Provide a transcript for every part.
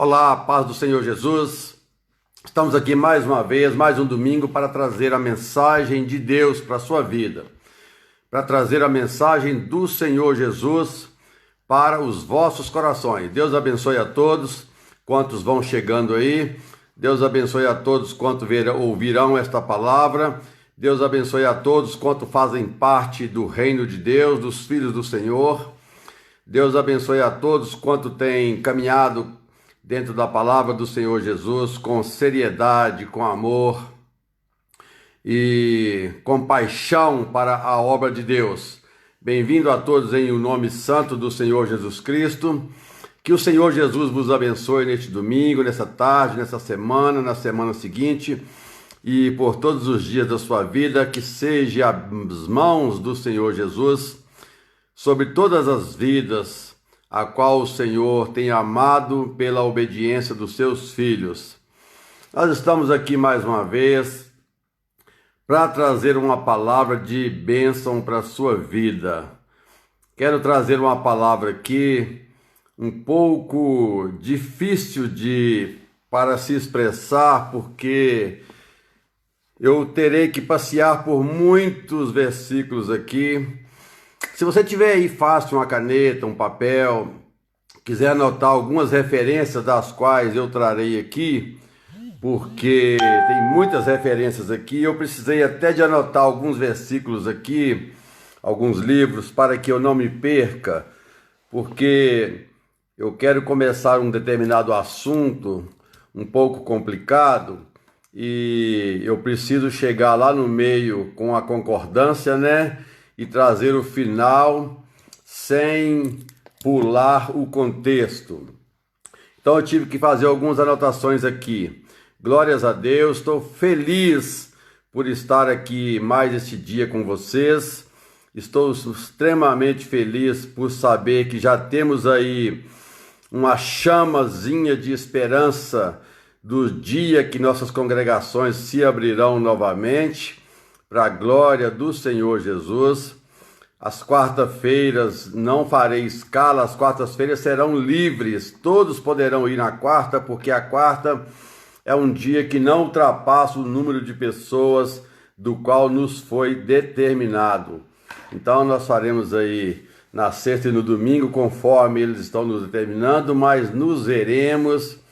Olá, paz do Senhor Jesus. Estamos aqui mais uma vez, mais um domingo para trazer a mensagem de Deus para a sua vida, para trazer a mensagem do Senhor Jesus para os vossos corações. Deus abençoe a todos quantos vão chegando aí. Deus abençoe a todos quantos ouvirão esta palavra. Deus abençoe a todos quantos fazem parte do reino de Deus, dos filhos do Senhor. Deus abençoe a todos quantos têm caminhado dentro da palavra do Senhor Jesus com seriedade, com amor e com paixão para a obra de Deus. Bem-vindo a todos em o nome santo do Senhor Jesus Cristo. Que o Senhor Jesus vos abençoe neste domingo, nessa tarde, nessa semana, na semana seguinte e por todos os dias da sua vida, que seja as mãos do Senhor Jesus sobre todas as vidas, a qual o Senhor tem amado pela obediência dos seus filhos. Nós estamos aqui mais uma vez para trazer uma palavra de bênção para a sua vida. Quero trazer uma palavra aqui um pouco difícil para se expressar, porque eu terei que passear por muitos versículos aqui. Se você tiver aí fácil uma caneta, um papel, quiser anotar algumas referências das quais eu trarei aqui, porque tem muitas referências aqui, eu precisei até de anotar alguns versículos aqui, alguns livros, para que eu não me perca, porque eu quero começar um determinado assunto um pouco complicado e eu preciso chegar lá no meio com a concordância, né? E trazer o final sem pular o contexto. Então eu tive que fazer algumas anotações aqui. Glórias a Deus, estou feliz por estar aqui mais este dia com vocês. Estou extremamente feliz por saber que já temos aí uma chamazinha de esperança do dia que nossas congregações se abrirão novamente, para a glória do Senhor Jesus. As quarta-feiras não farei escala, as quartas-feiras serão livres, todos poderão ir na quarta, porque a quarta é um dia que não ultrapassa o número de pessoas do qual nos foi determinado. Então nós faremos aí na sexta e no domingo, conforme eles estão nos determinando, mas nos veremos,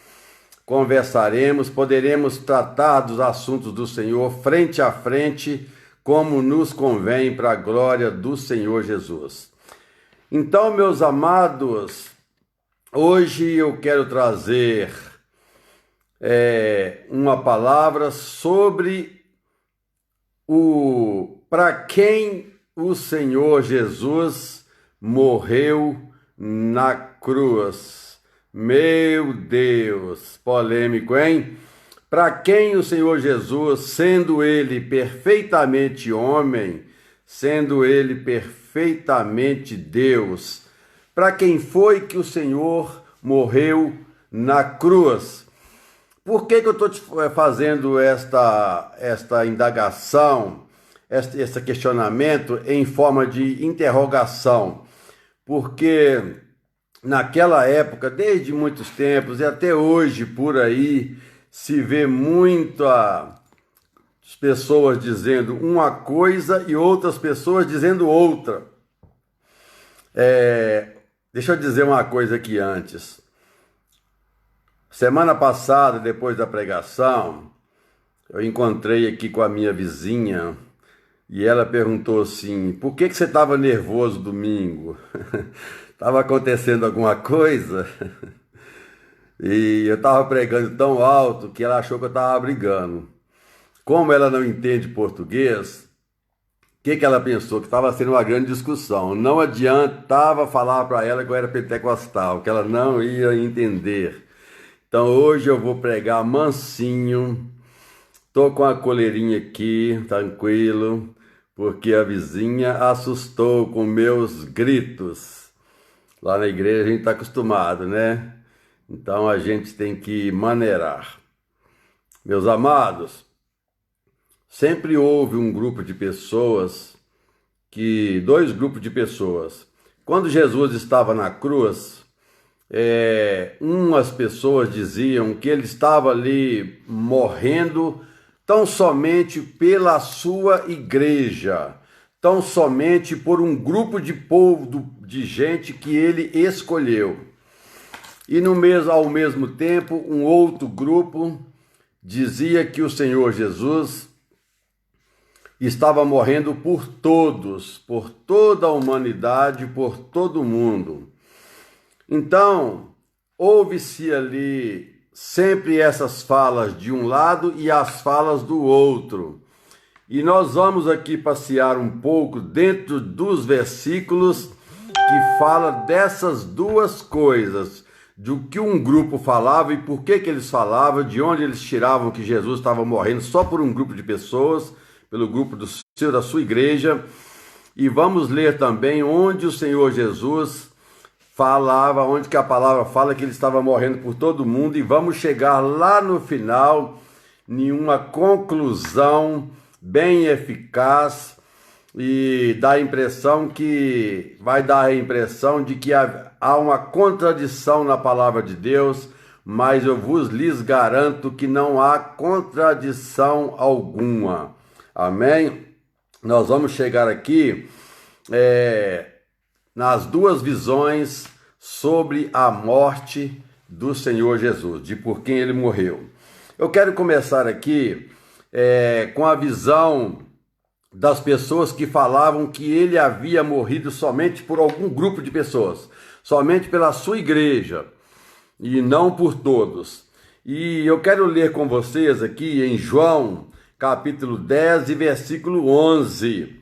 conversaremos, poderemos tratar dos assuntos do Senhor frente a frente, como nos convém para a glória do Senhor Jesus. Então, meus amados, hoje eu quero trazer uma palavra sobre para quem o Senhor Jesus morreu na cruz. Meu Deus, polêmico, hein? Para quem o Senhor Jesus, sendo ele perfeitamente homem, sendo ele perfeitamente Deus, para quem foi que o Senhor morreu na cruz? Por que eu estou fazendo esta indagação, esse questionamento em forma de interrogação? Porque naquela época, desde muitos tempos e até hoje por aí, se vê muitas pessoas dizendo uma coisa e outras pessoas dizendo outra. Deixa eu dizer uma coisa aqui antes. Semana passada, depois da pregação, eu encontrei aqui com a minha vizinha e ela perguntou assim: por que você estava nervoso domingo? Estava acontecendo alguma coisa? E eu estava pregando tão alto que ela achou que eu estava brigando. Como ela não entende português, o que ela pensou? Que estava sendo uma grande discussão. Não adiantava falar para ela que eu era pentecostal, que ela não ia entender. Então hoje eu vou pregar mansinho, estou com a coleirinha aqui, tranquilo, porque a vizinha assustou com meus gritos. Lá na igreja a gente está acostumado, né? Então a gente tem que maneirar. Meus amados, sempre houve dois grupos de pessoas. Quando Jesus estava na cruz, umas pessoas diziam que ele estava ali morrendo tão somente pela sua igreja, tão somente por um grupo de povo, de gente que ele escolheu. E ao mesmo tempo, um outro grupo dizia que o Senhor Jesus estava morrendo por todos, por toda a humanidade, por todo mundo. Então, houve-se ali sempre essas falas de um lado e as falas do outro. E nós vamos aqui passear um pouco dentro dos versículos que fala dessas duas coisas, do que um grupo falava e por que eles falavam, de onde eles tiravam que Jesus estava morrendo só por um grupo de pessoas, pelo grupo da sua igreja. E vamos ler também onde o Senhor Jesus falava, onde que a palavra fala que ele estava morrendo por todo mundo, e vamos chegar lá no final em uma conclusão bem eficaz e vai dar a impressão de que há uma contradição na palavra de Deus, mas eu lhes garanto que não há contradição alguma. Amém? Nós vamos chegar aqui nas duas visões sobre a morte do Senhor Jesus, de por quem ele morreu. Eu quero começar aqui com a visão das pessoas que falavam que ele havia morrido somente por algum grupo de pessoas, somente pela sua igreja, e não por todos. E eu quero ler com vocês aqui em João, capítulo 10 e versículo 11,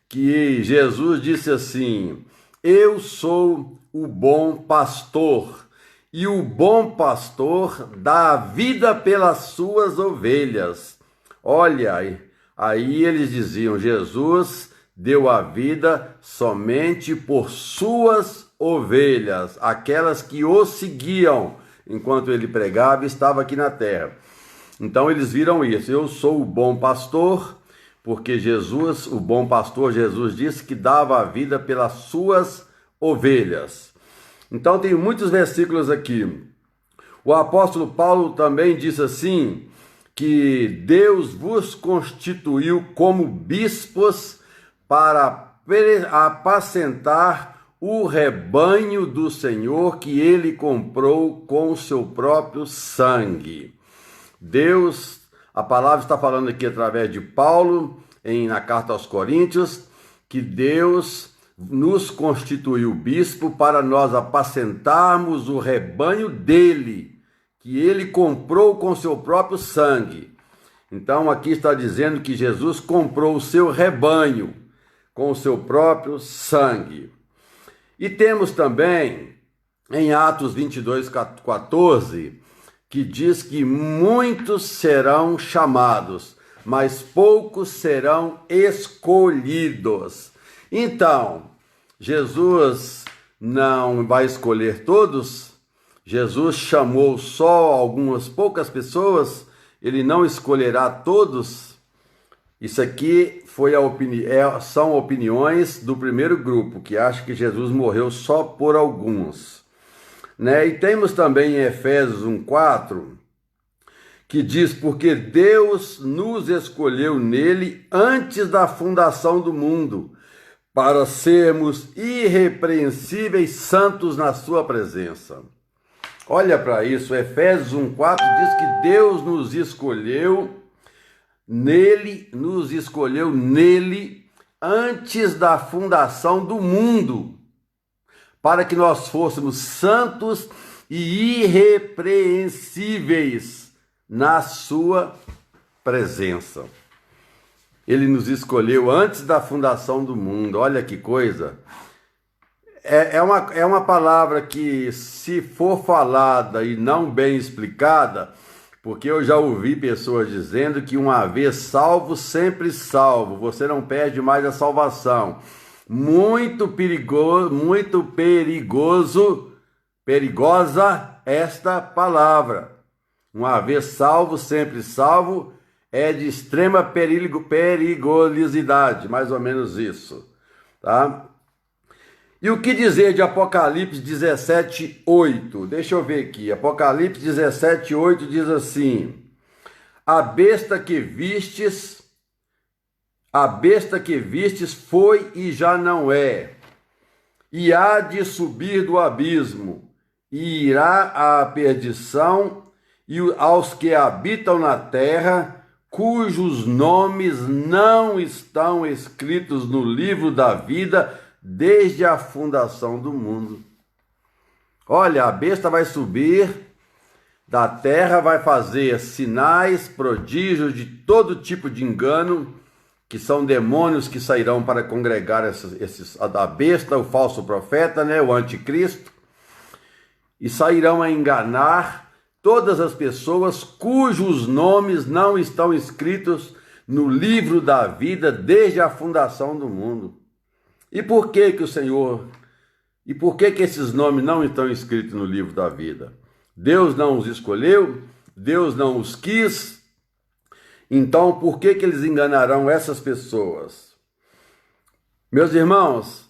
que Jesus disse assim: eu sou o bom pastor, e o bom pastor dá a vida pelas suas ovelhas. Olha, aí eles diziam, Jesus deu a vida somente por suas ovelhas, aquelas que o seguiam enquanto ele pregava e estava aqui na terra. Então eles viram isso, eu sou o bom pastor, porque Jesus, o bom pastor, Jesus disse que dava a vida pelas suas ovelhas. Então tem muitos versículos aqui. O apóstolo Paulo também disse assim, que Deus vos constituiu como bispos para apacentar o rebanho do Senhor que ele comprou com o seu próprio sangue. Deus, a palavra está falando aqui através de Paulo, na carta aos Coríntios, que Deus nos constituiu bispo para nós apacentarmos o rebanho dele, que ele comprou com seu próprio sangue. Então aqui está dizendo que Jesus comprou o seu rebanho com o seu próprio sangue. E temos também em Atos 22:14, que diz que muitos serão chamados, mas poucos serão escolhidos. Então, Jesus não vai escolher todos? Jesus chamou só algumas poucas pessoas? Ele não escolherá todos? Isso aqui são opiniões do primeiro grupo, que acha que Jesus morreu só por alguns. E temos também em Efésios 1:4, que diz, porque Deus nos escolheu nele antes da fundação do mundo, para sermos irrepreensíveis, santos na sua presença. Olha para isso, Efésios 1:4 diz que Deus nos escolheu nele antes da fundação do mundo, para que nós fôssemos santos e irrepreensíveis na sua presença. Ele nos escolheu antes da fundação do mundo. Olha que coisa. É uma palavra que, se for falada e não bem explicada, porque eu já ouvi pessoas dizendo que uma vez salvo, sempre salvo. Você não perde mais a salvação. Muito perigosa esta palavra. Uma vez salvo, sempre salvo, é de extrema perigosidade, mais ou menos isso, tá? E o que dizer de Apocalipse 17:8? Deixa eu ver aqui. Apocalipse 17:8 diz assim: a besta que vistes foi e já não é, e há de subir do abismo, e irá à perdição, e aos que habitam na terra, cujos nomes não estão escritos no livro da vida desde a fundação do mundo. Olha, a besta vai subir da terra, vai fazer sinais, prodígios de todo tipo de engano, que são demônios que sairão para congregar a besta, o falso profeta, né, o anticristo, e sairão a enganar todas as pessoas cujos nomes não estão escritos no livro da vida desde a fundação do mundo. E por que esses nomes não estão escritos no livro da vida? Deus não os escolheu, Deus não os quis. Então, por que eles enganarão essas pessoas? Meus irmãos,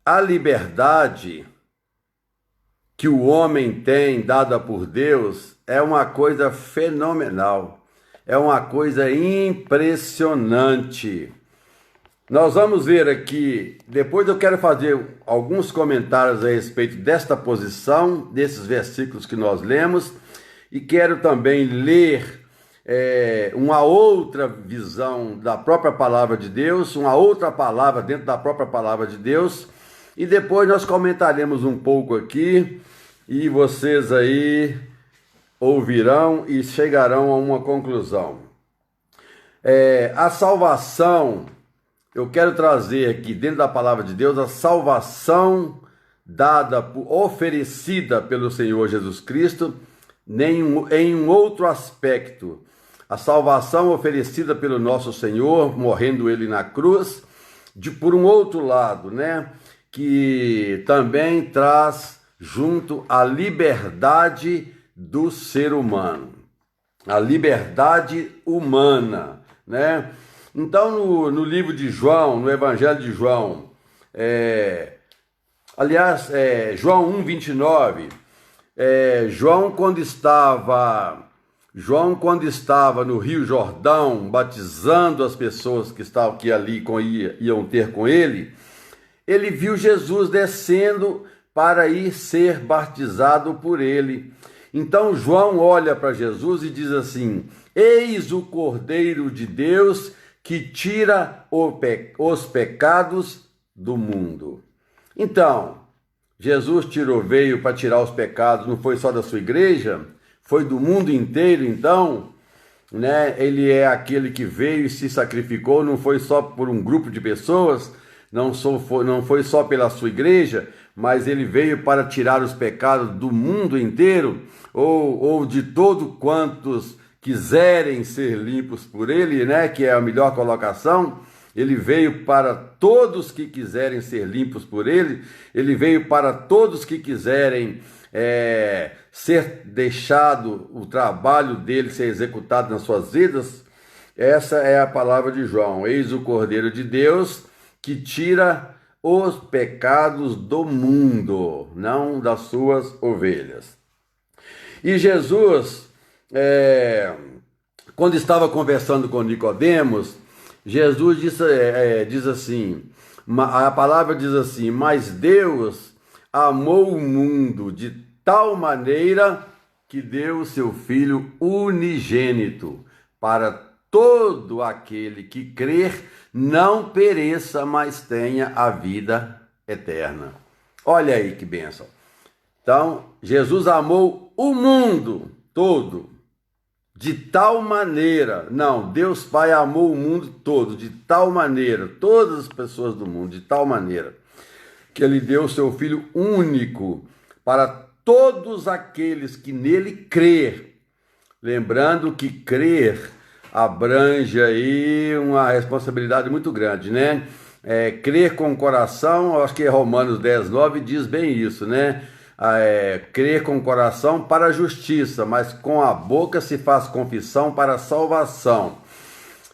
a liberdade que o homem tem dada por Deus é uma coisa fenomenal, é uma coisa impressionante. Nós vamos ver aqui, depois eu quero fazer alguns comentários a respeito desta posição, desses versículos que nós lemos, e quero também ler uma outra visão da própria palavra de Deus, uma outra palavra dentro da própria palavra de Deus, e depois nós comentaremos um pouco aqui, e vocês aí ouvirão e chegarão a uma conclusão. A salvação, eu quero trazer aqui dentro da palavra de Deus a salvação oferecida pelo Senhor Jesus Cristo em um outro aspecto. A salvação oferecida pelo nosso Senhor, morrendo Ele na cruz, por um outro lado, né? Que também traz junto a liberdade do ser humano. A liberdade humana, né? Então, no livro de João, no Evangelho de João, João 1:29, João quando estava no Rio Jordão, batizando as pessoas que ali iam ter com ele, ele viu Jesus descendo para ir ser batizado por ele. Então João olha para Jesus e diz assim: eis o Cordeiro de Deus que tira os pecados do mundo. Então, Jesus veio para tirar os pecados, não foi só da sua igreja, foi do mundo inteiro. Então, né, ele é aquele que veio e se sacrificou, não foi só por um grupo de pessoas, não foi só pela sua igreja, mas ele veio para tirar os pecados do mundo inteiro, ou de todos quantos quiserem ser limpos por ele, né, que é a melhor colocação. Ele veio para todos que quiserem ser limpos por ele, ele veio para todos que quiserem ser deixado o trabalho dele ser executado nas suas vidas. Essa é a palavra de João: eis o Cordeiro de Deus que tira os pecados do mundo, não das suas ovelhas. E Jesus, quando estava conversando com Nicodemos, Jesus diz assim, a palavra diz assim: mas Deus amou o mundo de tal maneira que deu o seu Filho unigênito, para todo aquele que crer não pereça, mas tenha a vida eterna. Olha aí que bênção. Então, Jesus amou o mundo todo de tal maneira, Deus Pai amou o mundo todo de tal maneira, todas as pessoas do mundo, de tal maneira, que Ele deu o seu Filho único para todos aqueles que nele crer. Lembrando que crer abrange aí uma responsabilidade muito grande, né? Crer com o coração, eu acho que Romanos 10:9 diz bem isso, né? Crer com o coração para a justiça, mas com a boca se faz confissão para a salvação.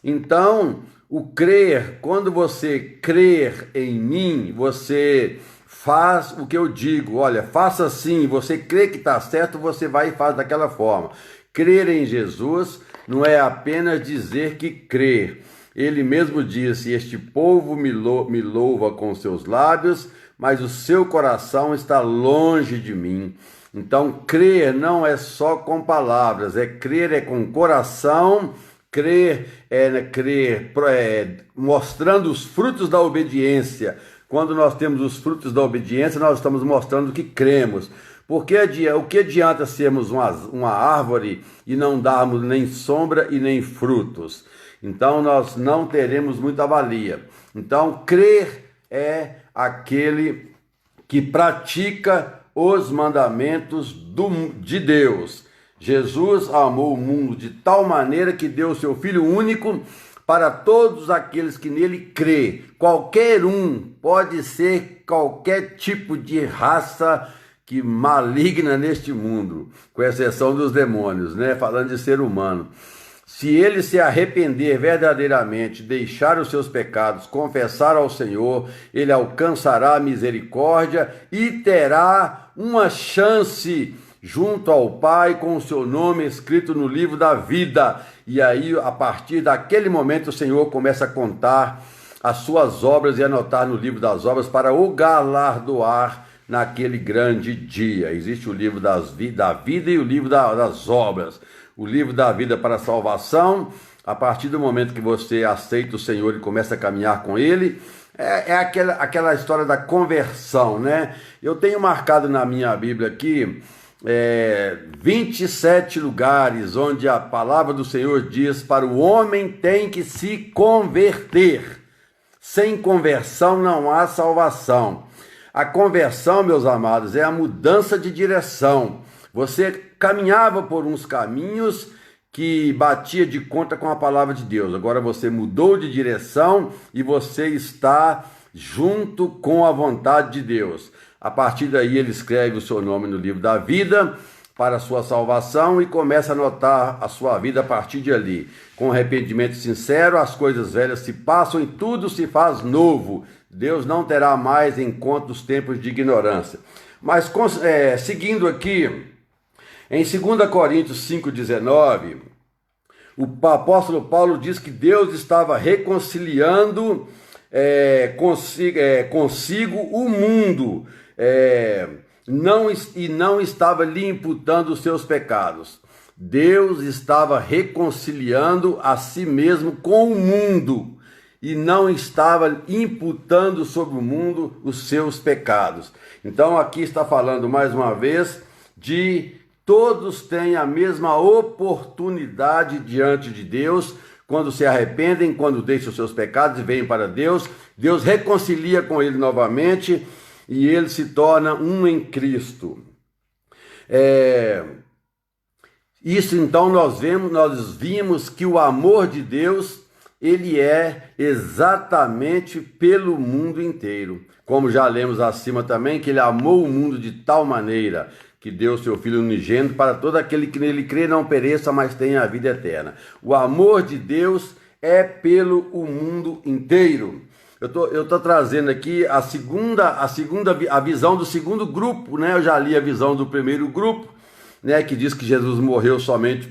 Então, o crer, quando você crer em mim, você faz o que eu digo. Olha, faça assim, você crê que está certo, você vai e faz daquela forma. Crer em Jesus não é apenas dizer que crê. Ele mesmo disse: este povo me louva com seus lábios, mas o seu coração está longe de mim. Então, crer não é só com palavras, crer é com coração. Crer mostrando os frutos da obediência. Quando nós temos os frutos da obediência, nós estamos mostrando que cremos. Porque o que adianta sermos uma árvore e não darmos nem sombra e nem frutos? Então nós não teremos muita valia. Então crer é aquele que pratica os mandamentos de Deus. Jesus amou o mundo de tal maneira que deu o seu Filho único para todos aqueles que nele crê. Qualquer um, pode ser qualquer tipo de raça que maligna neste mundo, com exceção dos demônios, né? Falando de ser humano. Se ele se arrepender verdadeiramente, deixar os seus pecados, confessar ao Senhor, ele alcançará a misericórdia e terá uma chance junto ao Pai, com o seu nome escrito no livro da vida. E aí, a partir daquele momento, o Senhor começa a contar as suas obras e anotar no livro das obras para o galardoar naquele grande dia. Existe o livro da vida e o livro das obras. O livro da vida para a salvação, a partir do momento que você aceita o Senhor e começa a caminhar com Ele, é aquela história da conversão, né? Eu tenho marcado na minha Bíblia aqui 27 lugares onde a palavra do Senhor diz: para o homem tem que se converter. Sem conversão não há salvação. A conversão, meus amados, é a mudança de direção. Você caminhava por uns caminhos que batia de conta com a palavra de Deus. Agora você mudou de direção e você está junto com a vontade de Deus. A partir daí ele escreve o seu nome no livro da vida para a sua salvação e começa a anotar a sua vida a partir de ali. Com arrependimento sincero, as coisas velhas se passam e tudo se faz novo. Deus não terá mais em conta os tempos de ignorância. Mas seguindo aqui, em 2 Coríntios 5,19, o apóstolo Paulo diz que Deus estava reconciliando consigo o mundo, não estava lhe imputando os seus pecados. Deus estava reconciliando a si mesmo com o mundo e não estava imputando sobre o mundo os seus pecados. Então aqui está falando mais uma vez de todos têm a mesma oportunidade diante de Deus quando se arrependem, quando deixam os seus pecados e vêm para Deus. Deus reconcilia com ele novamente e ele se torna um em Cristo. Isso então nós vimos que o amor de Deus, ele é exatamente pelo mundo inteiro. Como já lemos acima também, que ele amou o mundo de tal maneira que deu seu Filho unigênito para todo aquele que nele crê não pereça, mas tenha a vida eterna. O amor de Deus é pelo mundo inteiro. Eu tô trazendo aqui a visão do segundo grupo, né? Eu já li a visão do primeiro grupo, né? Que diz que Jesus morreu somente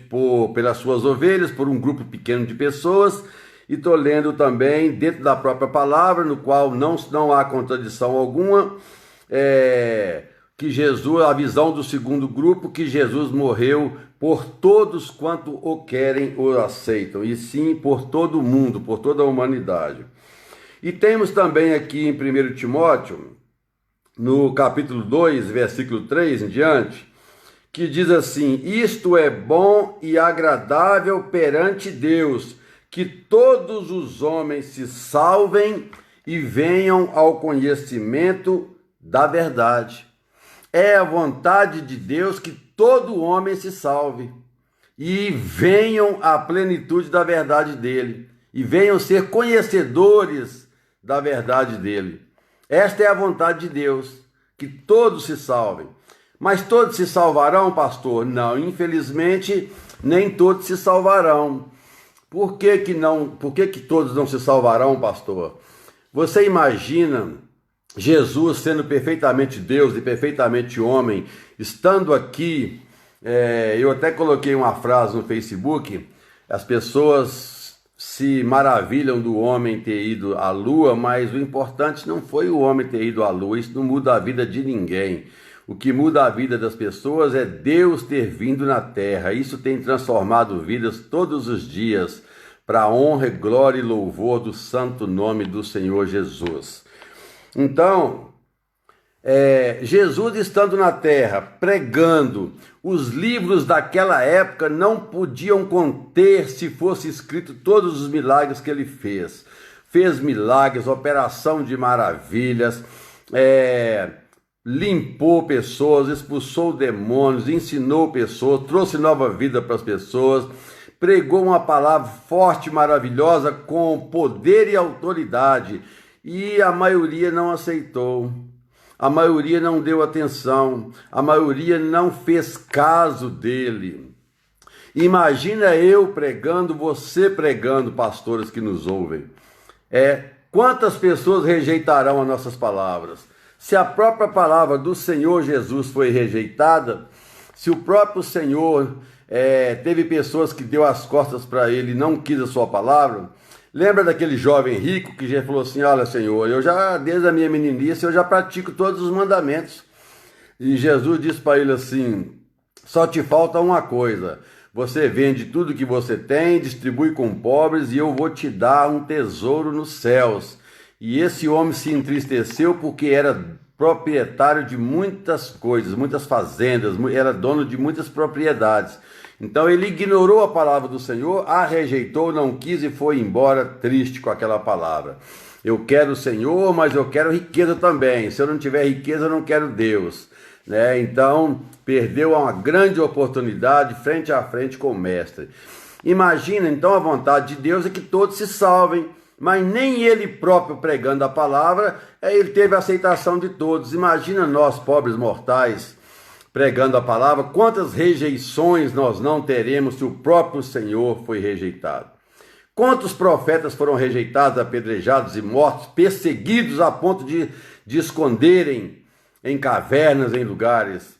pelas suas ovelhas, por um grupo pequeno de pessoas. E estou lendo também dentro da própria palavra, no qual não há contradição alguma, que Jesus, a visão do segundo grupo, que Jesus morreu por todos quanto o querem ou aceitam, e sim por todo o mundo, por toda a humanidade. E temos também aqui em 1 Timóteo, no capítulo 2, versículo 3 em diante, que diz assim: isto é bom e agradável perante Deus, que todos os homens se salvem e venham ao conhecimento da verdade. É a vontade de Deus que todo homem se salve e venham à plenitude da verdade dele, e venham ser conhecedores da verdade dele. Esta é a vontade de Deus, que todos se salvem. Mas todos se salvarão, pastor? Não, infelizmente, nem todos se salvarão. Por que que todos não se salvarão, pastor? Você imagina Jesus sendo perfeitamente Deus e perfeitamente homem, estando aqui, eu até coloquei uma frase no Facebook, as pessoas se maravilham do homem ter ido à lua, mas o importante não foi o homem ter ido à lua, isso não muda a vida de ninguém. O que muda a vida das pessoas é Deus ter vindo na terra. Isso tem transformado vidas todos os dias, para a honra, glória e louvor do santo nome do Senhor Jesus. Então, Jesus estando na terra, pregando, os livros daquela época não podiam conter, se fosse escrito, todos os milagres que ele fez. Fez milagres, operação de maravilhas, limpou pessoas, expulsou demônios, ensinou pessoas, trouxe nova vida para as pessoas, pregou uma palavra forte, maravilhosa, com poder e autoridade, e a maioria não aceitou, a maioria não deu atenção, a maioria não fez caso dele. Imagina eu pregando, você pregando, pastores que nos ouvem. Quantas pessoas rejeitarão as nossas palavras? Se a própria palavra do Senhor Jesus foi rejeitada, se o próprio Senhor teve pessoas que deu as costas para ele e não quis a sua palavra, lembra daquele jovem rico que já falou assim, olha Senhor, desde a minha meninice, eu já pratico todos os mandamentos. E Jesus disse para ele assim, só te falta uma coisa, você vende tudo que você tem, distribui com pobres e eu vou te dar um tesouro nos céus. E esse homem se entristeceu porque era proprietário de muitas coisas, muitas fazendas, era dono de muitas propriedades. Então ele ignorou a palavra do Senhor, a rejeitou, não quis e foi embora triste com aquela palavra. Eu quero o Senhor, mas eu quero riqueza também. Se eu não tiver riqueza, eu não quero Deus. Então perdeu uma grande oportunidade frente a frente com o mestre. Imagina, então, a vontade de Deus é que todos se salvem. Mas nem ele próprio pregando a palavra, ele teve a aceitação de todos. Imagina nós, pobres mortais, pregando a palavra, quantas rejeições nós não teremos se o próprio Senhor foi rejeitado. Quantos profetas foram rejeitados, apedrejados e mortos, perseguidos a ponto de esconderem em cavernas, em lugares,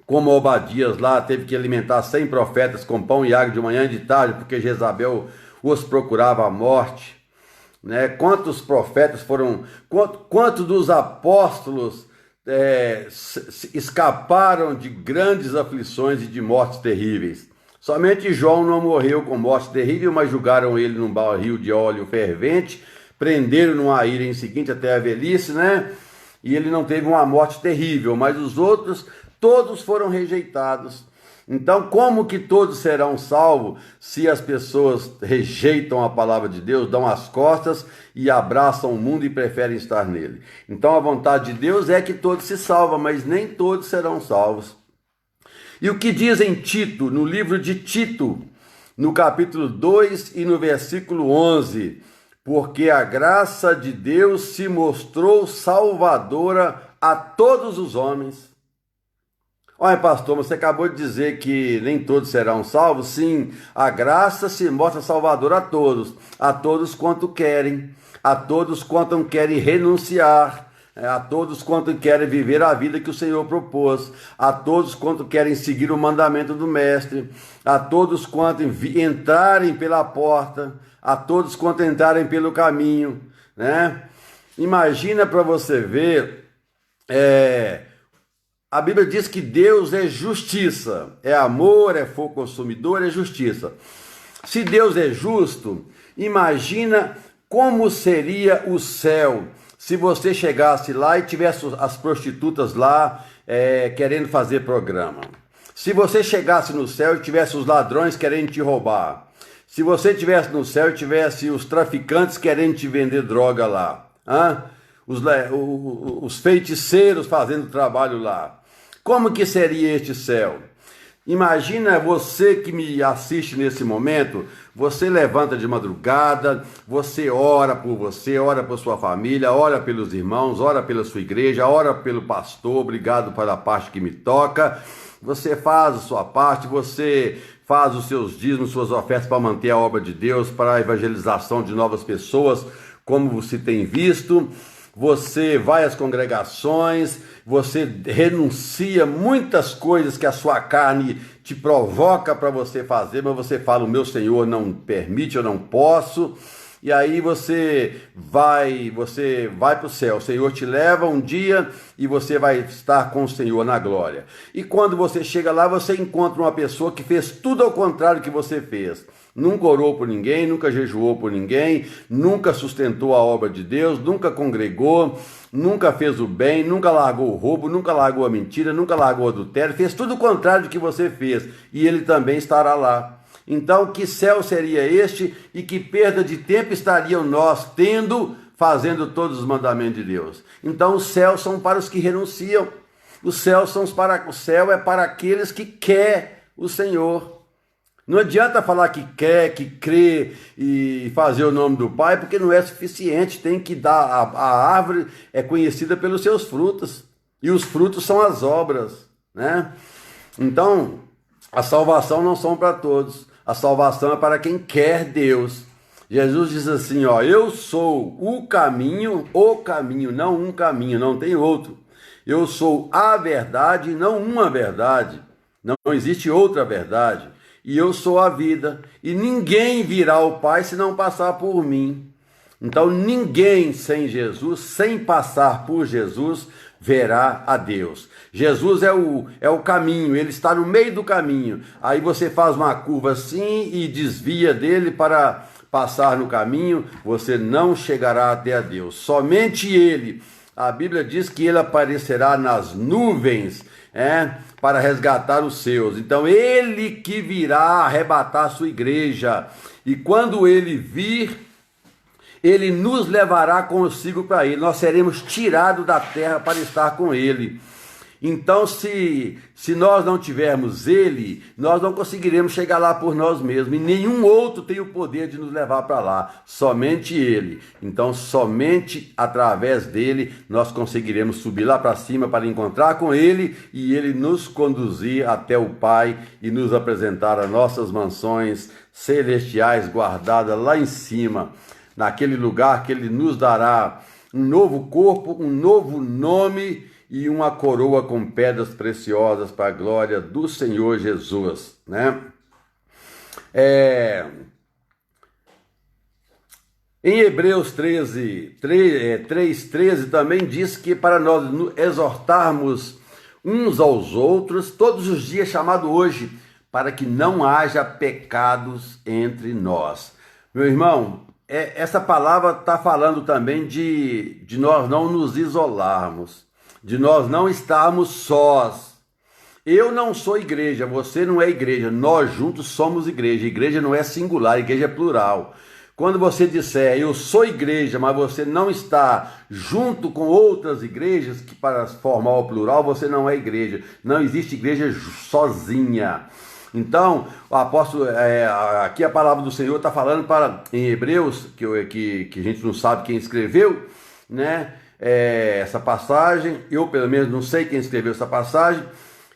Como Obadias lá teve que alimentar 100 profetas com pão e água de manhã e de tarde, porque Jezabel os procurava a morte, Quantos profetas foram, quantos dos apóstolos escaparam de grandes aflições e de mortes terríveis? Somente João não morreu com morte terrível, mas julgaram ele num barril de óleo fervente, prenderam numa ilha em seguinte até a velhice, E ele não teve uma morte terrível, mas os outros, todos foram rejeitados. Então, como que todos serão salvos se as pessoas rejeitam a palavra de Deus, dão as costas e abraçam o mundo e preferem estar nele? Então, a vontade de Deus é que todos se salvam, mas nem todos serão salvos. E o que diz em Tito, no livro de Tito, no capítulo 2 e no versículo 11? Porque a graça de Deus se mostrou salvadora a todos os homens. Olha, pastor, você acabou de dizer que nem todos serão salvos. Sim, a graça se mostra salvadora a todos quanto querem, a todos quanto querem renunciar, a todos quanto querem viver a vida que o Senhor propôs, a todos quanto querem seguir o mandamento do Mestre, a todos quanto entrarem pela porta, a todos quanto entrarem pelo caminho, Imagina para você ver, a Bíblia diz que Deus é justiça, é amor, é fogo consumidor, é justiça. Se Deus é justo, imagina como seria o céu se você chegasse lá e tivesse as prostitutas lá querendo fazer programa. Se você chegasse no céu e tivesse os ladrões querendo te roubar. Se você estivesse no céu e tivesse os traficantes querendo te vender droga lá. Os feiticeiros fazendo trabalho lá. Como que seria este céu? Imagina você que me assiste nesse momento, você levanta de madrugada, você ora por sua família, ora pelos irmãos, ora pela sua igreja, ora pelo pastor, obrigado pela parte que me toca. Você faz a sua parte, você faz os seus dízimos, suas ofertas para manter a obra de Deus, para a evangelização de novas pessoas, como se tem visto. Você vai às congregações, você renuncia muitas coisas que a sua carne te provoca para você fazer, mas você fala, o meu Senhor não permite, eu não posso. E aí você vai para o céu, o Senhor te leva um dia e você vai estar com o Senhor na glória. E quando você chega lá, você encontra uma pessoa que fez tudo ao contrário que você fez. Nunca orou por ninguém, nunca jejuou por ninguém, nunca sustentou a obra de Deus, nunca congregou, nunca fez o bem, nunca largou o roubo, nunca largou a mentira, nunca largou o adultério, fez tudo o contrário do que você fez. E ele também estará lá. Então, que céu seria este e que perda de tempo estariam nós tendo, fazendo todos os mandamentos de Deus? Então, os céus são para os que renunciam. O céu é para aqueles que querem o Senhor. Não adianta falar que quer, que crê e fazer o nome do Pai, porque não é suficiente. Tem que dar, a árvore é conhecida pelos seus frutos. E os frutos são as obras, né? Então, a salvação não são para todos. A salvação é para quem quer Deus. Jesus diz assim, ó, eu sou o caminho, não um caminho, não tem outro. Eu sou a verdade, não uma verdade. Não existe outra verdade. E eu sou a vida. E ninguém virá ao Pai se não passar por mim. Então ninguém sem Jesus, sem passar por Jesus, verá a Deus. Jesus é o caminho, ele está no meio do caminho. Aí você faz uma curva assim e desvia dele para passar no caminho, você não chegará até a Deus. Somente ele. A Bíblia diz que ele aparecerá nas nuvens, para resgatar os seus. Então ele que virá arrebatar a sua igreja. E quando ele vir, ele nos levará consigo para ele. Nós seremos tirados da terra para estar com ele. Então, se nós não tivermos ele, nós não conseguiremos chegar lá por nós mesmos. E nenhum outro tem o poder de nos levar para lá. Somente ele. Então, somente através dele, nós conseguiremos subir lá para cima para encontrar com ele e ele nos conduzir até o Pai e nos apresentar as nossas mansões celestiais guardadas lá em cima, naquele lugar que ele nos dará um novo corpo, um novo nome e uma coroa com pedras preciosas para a glória do Senhor Jesus, né? Em Hebreus 3:13 também diz que para nós exortarmos uns aos outros, todos os dias, chamado hoje, para que não haja pecados entre nós. Meu irmão, essa palavra está falando também de nós não nos isolarmos, de nós não estarmos sós. Eu não sou igreja, você não é igreja, nós juntos somos igreja. Igreja não é singular, igreja é plural. Quando você disser eu sou igreja, mas você não está junto com outras igrejas que para formar o plural, você não é igreja. Não existe igreja sozinha. Então, o apóstolo, aqui a palavra do Senhor está falando em Hebreus, que a gente não sabe quem escreveu, né? Essa passagem, eu pelo menos não sei quem escreveu essa passagem,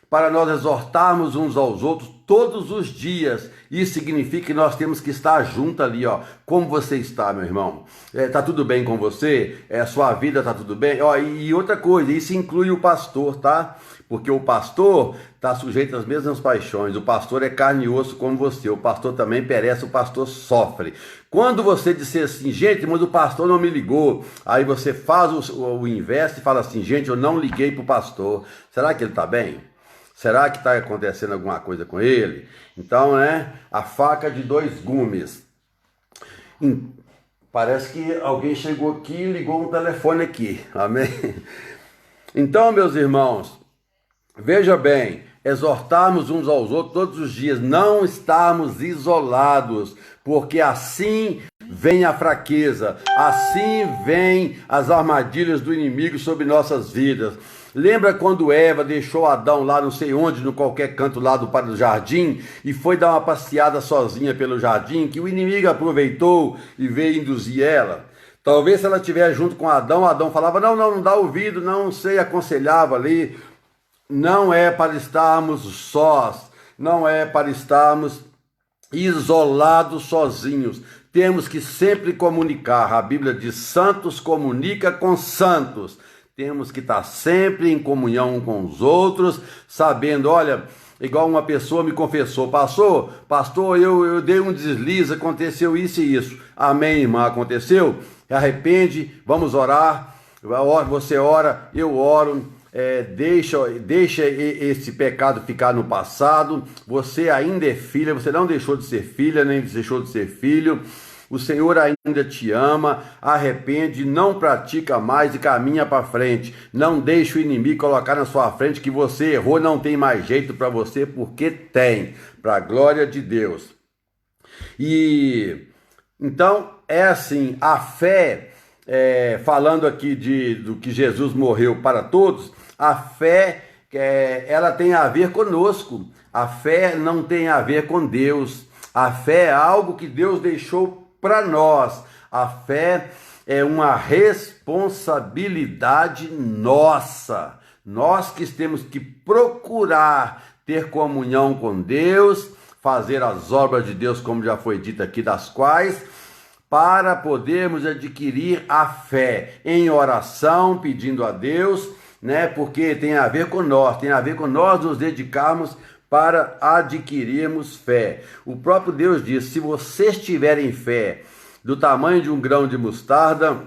para nós exortarmos uns aos outros todos os dias. Isso significa que nós temos que estar junto ali, ó. Como você está, meu irmão? Tá tudo bem com você? Sua vida tá tudo bem? E outra coisa, isso inclui o pastor, tá? Porque o pastor está sujeito às mesmas paixões. O pastor é carne e osso como você. O pastor também perece, o pastor sofre. Quando você disser assim, gente, mas o pastor não me ligou, aí você faz o inverso e fala assim, gente, eu não liguei para o pastor. Será que ele está bem? Será que está acontecendo alguma coisa com ele? Então, né, a faca de dois gumes. Parece que alguém chegou aqui e ligou um telefone aqui. Amém? Então, meus irmãos, veja bem, exortarmos uns aos outros todos os dias, não estarmos isolados, porque assim vem a fraqueza, assim vem as armadilhas do inimigo sobre nossas vidas. Lembra quando Eva deixou Adão lá não sei onde, no qualquer canto lá do jardim, e foi dar uma passeada sozinha pelo jardim, que o inimigo aproveitou e veio induzir ela? Talvez se ela estivesse junto com Adão, Adão falava, não dá ouvido, não sei, aconselhava ali. Não é para estarmos sós, não é para estarmos isolados, sozinhos. Temos que sempre comunicar. A Bíblia diz: santos comunica com santos. Temos que estar sempre em comunhão com os outros, sabendo, olha, igual uma pessoa me confessou: pastor, eu dei um deslize, aconteceu isso e isso. Amém, irmã, aconteceu? Arrepende, vamos orar. Você ora, eu oro. Deixa esse pecado ficar no passado. Você ainda é filha, você não deixou de ser filha, nem deixou de ser filho. O Senhor ainda te ama. Arrepende, não pratica mais e caminha para frente. Não deixe o inimigo colocar na sua frente que você errou, não tem mais jeito para você, porque tem, para a glória de Deus. E então é assim, a fé, falando aqui do que Jesus morreu para todos, a fé, ela tem a ver conosco. A fé não tem a ver com Deus. A fé é algo que Deus deixou para nós. A fé é uma responsabilidade nossa. Nós que temos que procurar ter comunhão com Deus, fazer as obras de Deus, como já foi dito aqui, das quais, para podermos adquirir a fé em oração, pedindo a Deus, né? Porque tem a ver com nós nos dedicarmos para adquirirmos fé. O próprio Deus diz: se vocês tiverem fé do tamanho de um grão de mostarda,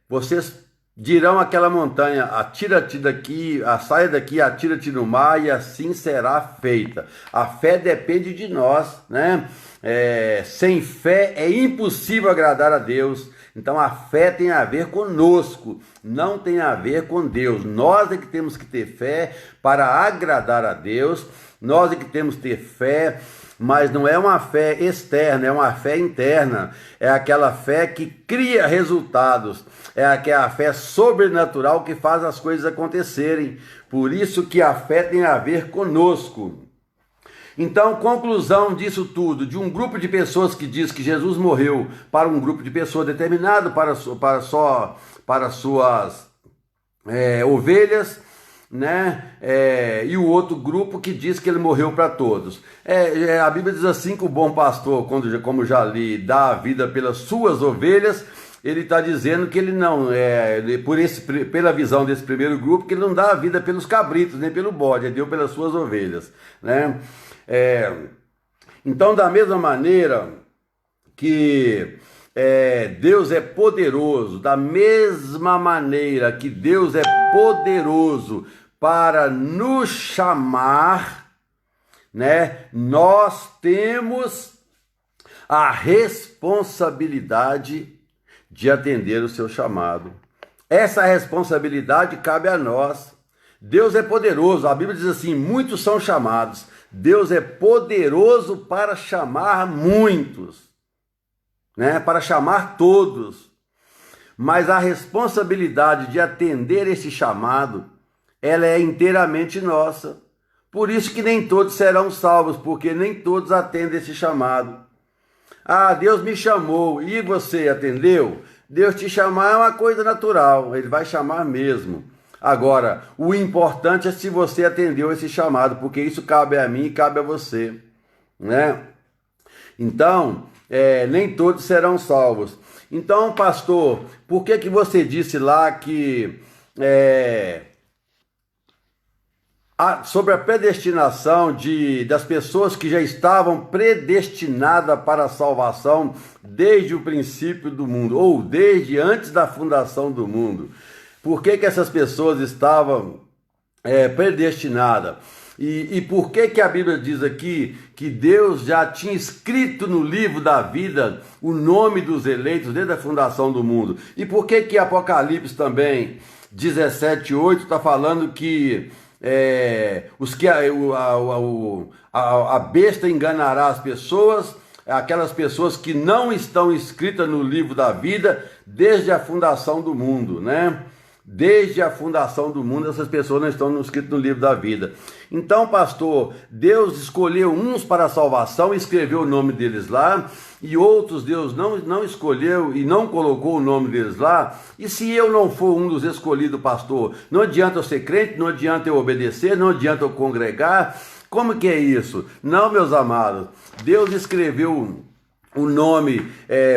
vocês dirão àquela montanha: atira-te daqui, saia daqui, atira-te no mar, e assim será feita. A fé depende de nós, né? Sem fé é impossível agradar a Deus. Então a fé tem a ver conosco, não tem a ver com Deus. Nós é que temos que ter fé para agradar a Deus. Nós é que temos que ter fé, mas não é uma fé externa, é uma fé interna. É aquela fé que cria resultados. É a fé sobrenatural que faz as coisas acontecerem. Por isso que a fé tem a ver conosco. Então, conclusão disso tudo, de um grupo de pessoas que diz que Jesus morreu para um grupo de pessoas determinado, para suas ovelhas, né? E o outro grupo que diz que ele morreu para todos. A Bíblia diz assim que o bom pastor, como já li, dá a vida pelas suas ovelhas. Ele está dizendo que ele não, pela visão desse primeiro grupo, que ele não dá a vida pelos cabritos, nem pelo bode, ele deu pelas suas ovelhas, né? Então, da mesma maneira que Deus é poderoso, da mesma maneira que Deus é poderoso para nos chamar, né? Nós temos a responsabilidade de atender o seu chamado. Essa responsabilidade cabe a nós. Deus é poderoso. A Bíblia diz assim: muitos são chamados. Deus é poderoso para chamar muitos, né? Para chamar todos. Mas a responsabilidade de atender esse chamado, ela é inteiramente nossa. Por isso que nem todos serão salvos, porque nem todos atendem esse chamado. Deus me chamou e você atendeu? Deus te chamar é uma coisa natural, Ele vai chamar mesmo. Agora, o importante é se você atendeu esse chamado, porque isso cabe a mim e cabe a você, né? Então, nem todos serão salvos. Então, pastor, por que você disse lá que sobre a predestinação das pessoas que já estavam predestinadas para a salvação desde o princípio do mundo, ou desde antes da fundação do mundo? Por que essas pessoas estavam predestinadas? E por que a Bíblia diz aqui que Deus já tinha escrito no livro da vida o nome dos eleitos desde a fundação do mundo? E por que Apocalipse também, 17:8, está falando que a besta enganará as pessoas, aquelas pessoas que não estão escritas no livro da vida desde a fundação do mundo, né? Desde a fundação do mundo, essas pessoas não estão escritas no livro da vida. Então, pastor, Deus escolheu uns para a salvação, escreveu o nome deles lá, e outros Deus não escolheu e não colocou o nome deles lá. E se eu não for um dos escolhidos, pastor, não adianta eu ser crente, não adianta eu obedecer, não adianta eu congregar. Como que é isso? Não, meus amados, Deus escreveu o nome,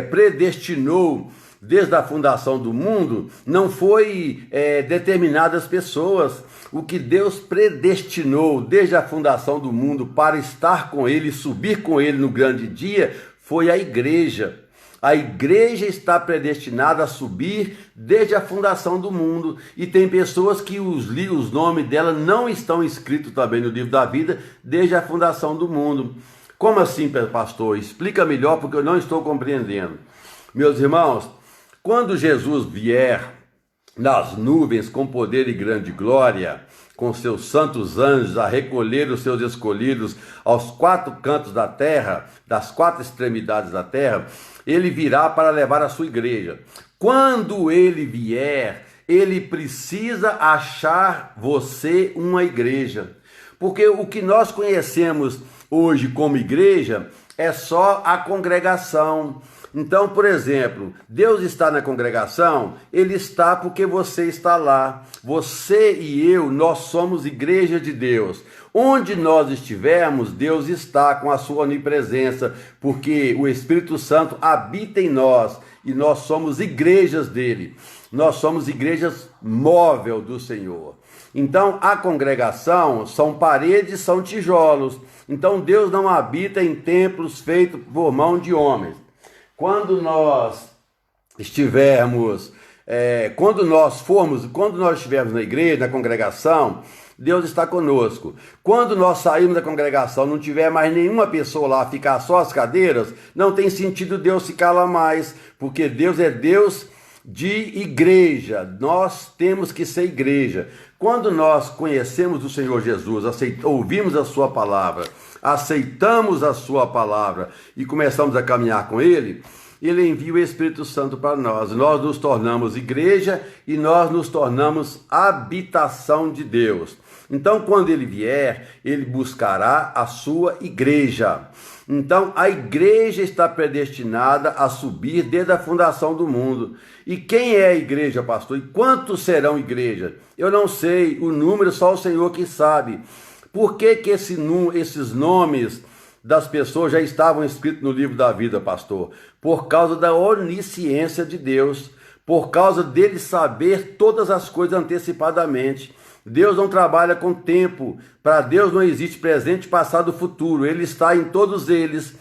predestinou desde a fundação do mundo, não foi determinadas pessoas. O que Deus predestinou desde a fundação do mundo para estar com Ele, subir com Ele no grande dia, foi a igreja. A igreja está predestinada a subir desde a fundação do mundo, e tem pessoas que os nomes dela não estão escritos também no livro da vida desde a fundação do mundo. Como assim, pastor? Explica melhor, porque eu não estou compreendendo. Meus irmãos, quando Jesus vier nas nuvens com poder e grande glória, com seus santos anjos a recolher os seus escolhidos aos quatro cantos da terra, das quatro extremidades da terra, ele virá para levar a sua igreja. Quando ele vier, ele precisa achar você uma igreja. Porque o que nós conhecemos hoje como igreja é só a congregação. Então, por exemplo, Deus está na congregação, Ele está porque você está lá. Você e eu, nós somos igreja de Deus. Onde nós estivermos, Deus está com a sua onipresença, porque o Espírito Santo habita em nós e nós somos igrejas dele. Nós somos igrejas móvel do Senhor. Então, a congregação são paredes, são tijolos. Então, Deus não habita em templos feitos por mão de homens. Quando nós estivermos quando nós estivermos na igreja, na congregação, Deus está conosco. Quando nós sairmos da congregação, não tiver mais nenhuma pessoa lá, ficar só as cadeiras, não tem sentido Deus ficar lá mais, porque Deus é Deus de igreja. Nós temos que ser igreja. Quando nós conhecemos o Senhor Jesus, ouvimos a sua palavra, aceitamos a sua palavra e começamos a caminhar com Ele, Ele envia o Espírito Santo para nós. Nós nos tornamos igreja e nós nos tornamos habitação de Deus. Então, quando Ele vier, Ele buscará a sua igreja. Então, a igreja está predestinada a subir desde a fundação do mundo. E quem é a igreja, pastor? E quantos serão igreja? Eu não sei, o número só o Senhor que sabe. Por que esses nomes das pessoas já estavam escritos no livro da vida, pastor? Por causa da onisciência de Deus, por causa dele saber todas as coisas antecipadamente. Deus não trabalha com tempo. Para Deus não existe presente, passado, futuro. Ele está em todos eles.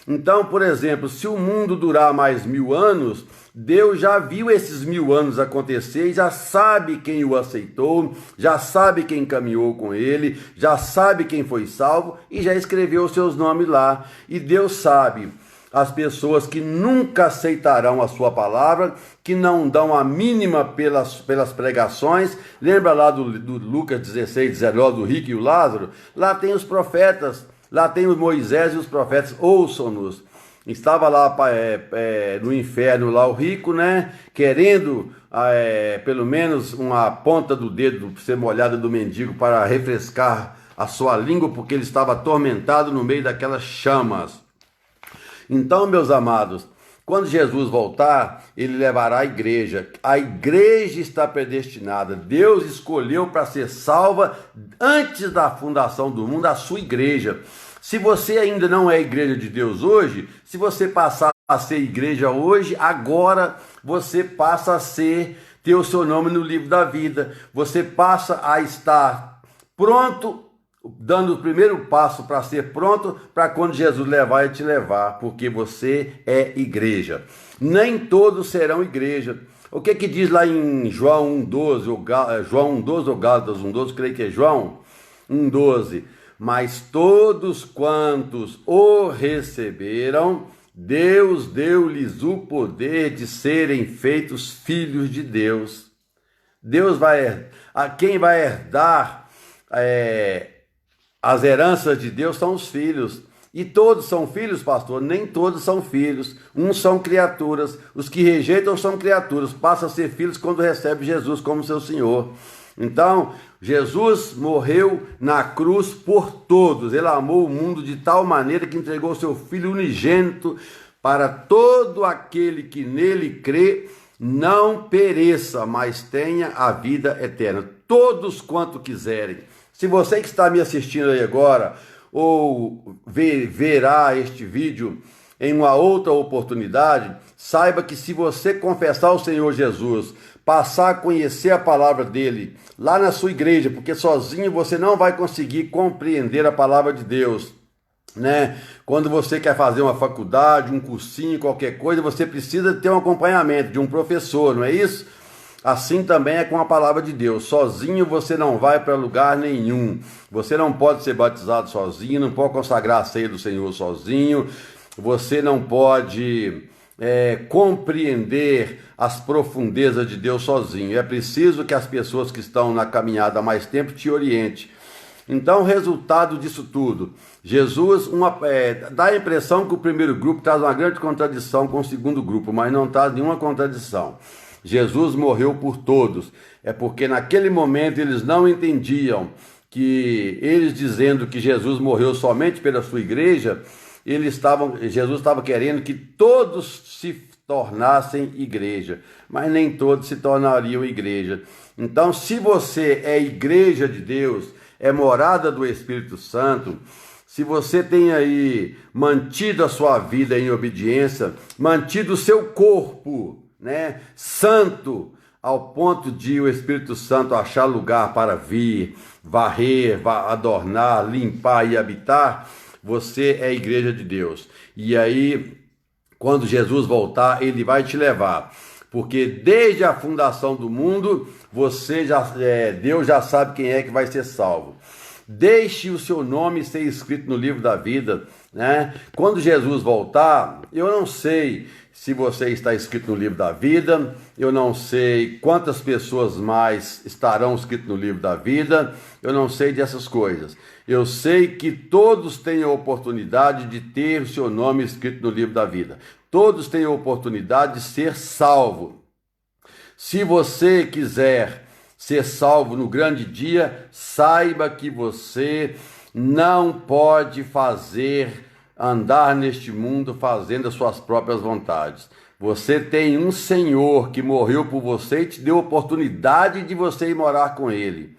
Então, por exemplo, se o mundo durar mais 1000 anos, Deus já viu esses 1000 anos acontecer e já sabe quem o aceitou, já sabe quem caminhou com ele, já sabe quem foi salvo e já escreveu os seus nomes lá. E Deus sabe as pessoas que nunca aceitarão a sua palavra, que não dão a mínima pelas pregações. Lembra lá do Lucas 16, 19, do rico e o Lázaro? Lá tem os profetas, lá tem os Moisés e os profetas, ouçam-nos. Estava lá no inferno lá o rico, né? Querendo pelo menos uma ponta do dedo ser molhada do mendigo para refrescar a sua língua, porque ele estava atormentado no meio daquelas chamas. Então, meus amados, quando Jesus voltar, ele levará a igreja. A igreja está predestinada. Deus escolheu para ser salva antes da fundação do mundo a sua igreja. Se você ainda não é igreja de Deus hoje, se você passar a ser igreja hoje, agora você passa a ter o seu nome no livro da vida. Você passa a estar pronto, dando o primeiro passo para ser pronto, para quando Jesus levar e te levar, porque você é igreja. Nem todos serão igreja. O que diz lá em João 1,12, João 1,12 ou Gálatas 1,12, creio que é João 1,12. Mas todos quantos o receberam, Deus deu-lhes o poder de serem feitos filhos de Deus. Quem vai herdar as heranças de Deus são os filhos. E todos são filhos, pastor? Nem todos são filhos. Uns são criaturas. Os que rejeitam são criaturas. Passam a ser filhos quando recebem Jesus como seu Senhor. Então, Jesus morreu na cruz por todos. Ele amou o mundo de tal maneira que entregou o seu Filho unigênito para todo aquele que nele crê, não pereça, mas tenha a vida eterna. Todos quanto quiserem. Se você que está me assistindo aí agora, ou verá este vídeo em uma outra oportunidade, saiba que se você confessar o Senhor Jesus, passar a conhecer a palavra dele lá na sua igreja, porque sozinho você não vai conseguir compreender a palavra de Deus, né? Quando você quer fazer uma faculdade, um cursinho, qualquer coisa, você precisa ter um acompanhamento de um professor, não é isso? Assim também é com a palavra de Deus. Sozinho você não vai para lugar nenhum. Você não pode ser batizado sozinho, não pode consagrar a ceia do Senhor sozinho. Você não pode compreender as profundezas de Deus sozinho. É preciso que as pessoas que estão na caminhada há mais tempo te orientem. Então, o resultado disso tudo, Jesus dá a impressão que o primeiro grupo traz uma grande contradição com o segundo grupo, mas não traz nenhuma contradição. Jesus morreu por todos. É porque naquele momento eles não entendiam que eles dizendo que Jesus morreu somente pela sua igreja, Jesus estava querendo que todos se tornassem igreja, mas nem todos se tornariam igreja. Então, se você é igreja de Deus, é morada do Espírito Santo, se você tem aí mantido a sua vida em obediência, mantido o seu corpo, né, santo, ao ponto de o Espírito Santo achar lugar para vir, varrer, adornar, limpar e habitar, você é a igreja de Deus. E aí, quando Jesus voltar, ele vai te levar, porque desde a fundação do mundo, Deus já sabe quem é que vai ser salvo. Deixe o seu nome ser escrito no livro da vida, né? Quando Jesus voltar, eu não sei se você está escrito no livro da vida, eu não sei quantas pessoas mais estarão escritas no livro da vida, eu não sei dessas coisas. Eu sei que todos têm a oportunidade de ter o seu nome escrito no livro da vida. Todos têm a oportunidade de ser salvo. Se você quiser ser salvo no grande dia, saiba que você não pode andar neste mundo fazendo as suas próprias vontades. Você tem um Senhor que morreu por você e te deu a oportunidade de você ir morar com Ele.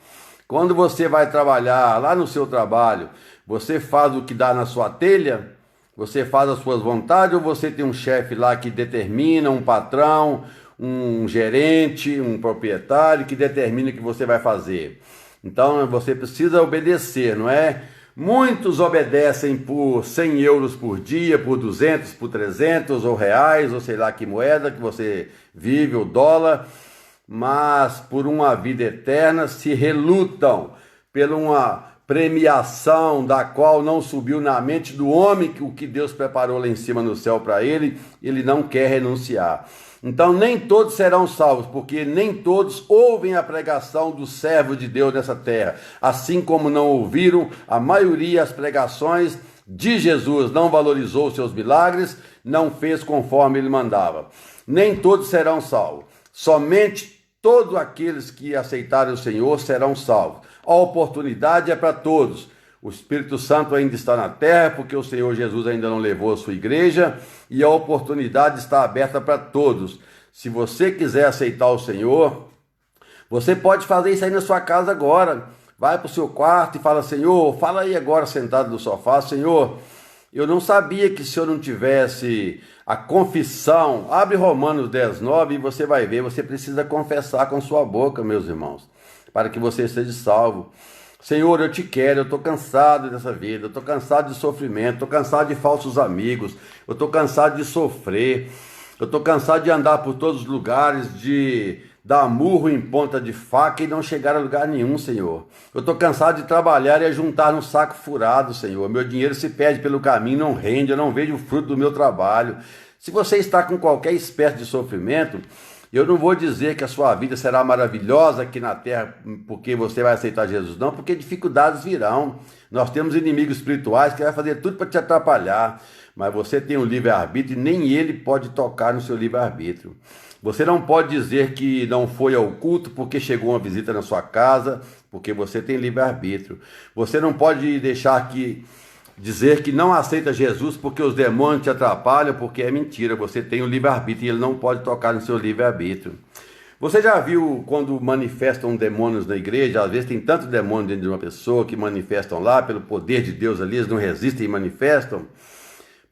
Quando você vai trabalhar lá no seu trabalho, você faz o que dá na sua telha? Você faz as suas vontades ou você tem um chefe lá que determina, um patrão, um gerente, um proprietário que determina o que você vai fazer? Então você precisa obedecer, não é? Muitos obedecem por 100 euros por dia, por 200, por 300, ou reais, ou sei lá que moeda que você vive, ou dólar, mas por uma vida eterna se relutam por uma premiação da qual não subiu na mente do homem o que Deus preparou lá em cima no céu para ele não quer renunciar. Então nem todos serão salvos, porque nem todos ouvem a pregação do servo de Deus nessa terra, assim como não ouviram a maioria as pregações de Jesus, não valorizou os seus milagres, não fez conforme ele mandava. Nem todos serão salvos, somente todos aqueles que aceitaram o Senhor serão salvos. A oportunidade é para todos. O Espírito Santo ainda está na terra, porque o Senhor Jesus ainda não levou a sua igreja, e a oportunidade está aberta para todos. Se você quiser aceitar o Senhor, você pode fazer isso aí na sua casa agora. Vai para o seu quarto e fala: Senhor, fala aí agora sentado no sofá: Senhor, eu não sabia que se eu não tivesse a confissão. Abre Romanos 10:9 e você vai ver, você precisa confessar com sua boca, meus irmãos, para que você seja salvo. Senhor, eu te quero, eu estou cansado dessa vida, eu estou cansado de sofrimento, estou cansado de falsos amigos, eu estou cansado de sofrer, eu estou cansado de andar por todos os lugares, de dar murro em ponta de faca e não chegar a lugar nenhum, Senhor. Eu estou cansado de trabalhar e juntar num saco furado, Senhor. Meu dinheiro se perde pelo caminho, não rende, eu não vejo o fruto do meu trabalho. Se você está com qualquer espécie de sofrimento, eu não vou dizer que a sua vida será maravilhosa aqui na terra porque você vai aceitar Jesus, não, porque dificuldades virão. Nós temos inimigos espirituais que vai fazer tudo para te atrapalhar, mas você tem um livre-arbítrio e nem ele pode tocar no seu livre-arbítrio. Você não pode dizer que não foi ao culto porque chegou uma visita na sua casa, porque você tem livre-arbítrio. Você não pode dizer que não aceita Jesus porque os demônios te atrapalham, porque é mentira. Você tem o livre-arbítrio e ele não pode tocar no seu livre-arbítrio. Você já viu quando manifestam demônios na igreja? Às vezes tem tanto demônio dentro de uma pessoa que manifestam lá, pelo poder de Deus ali, eles não resistem e manifestam.